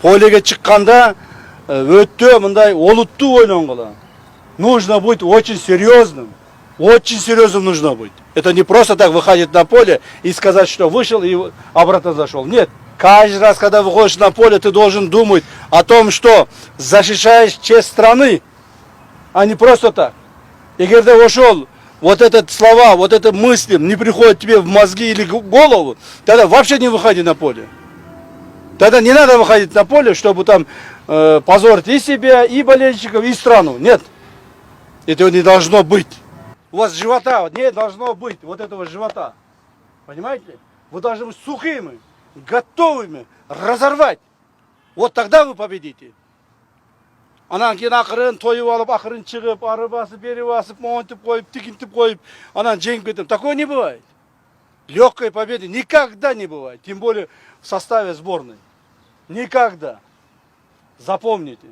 Полеге чыкканда өтө мындай олуттуу ойнонгула. Нужно быть очень серьезным. Очень серьезным нужно быть. Это не просто так выходить на поле и сказать, что вышел и обратно зашел. Нет. Каждый раз, когда выходишь на поле, ты должен думать о том, что защищаешь честь страны, а не просто так. И когда ушел, вот эти слова, вот эти мысли не приходят тебе в мозги или в голову, тогда вообще не выходи на поле. Тогда не надо выходить на поле, чтобы там позорить и себя, и болельщиков, и страну. Нет. Этого не должно быть. У вас живота вот не должно быть, вот этого живота. Понимаете? Вы должны быть сухими, готовыми разорвать. Вот тогда вы победите. Анан кейін ақырын тойып алып, ақырын шығып, ары басып, бері басып, монтып қойып, тікінтіп қойып, анан жеңіп кетем. Такое не бывает. Легкой победы никогда не бывает. Тем более в составе сборной. Никогда. Запомните.